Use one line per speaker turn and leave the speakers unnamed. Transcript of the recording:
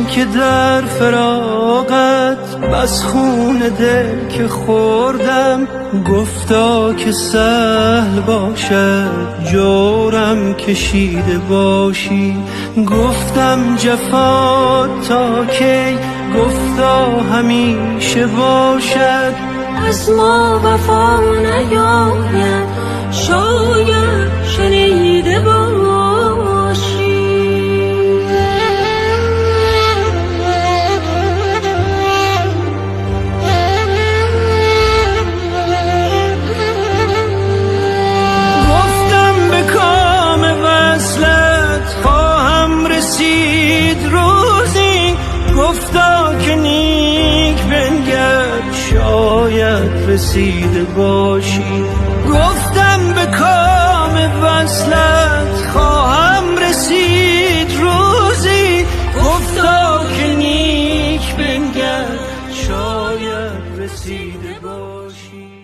که در فراقت بس خون دل که خوردم، گفتا که سهل باشد جورم کشیده باشی. گفتم جفا تا کی، گفتا همیشه باشد.
از ما وفا نیاید، شاید شنیده باشی.
گفتم به کام وصلت خواهم رسید روزی، گفتا که نیک بنگر شاید رسیده باشی. گفتم به کام وصلت خواهم رسید روزی، گفتا که نیک بنگر شاید رسیده باشی.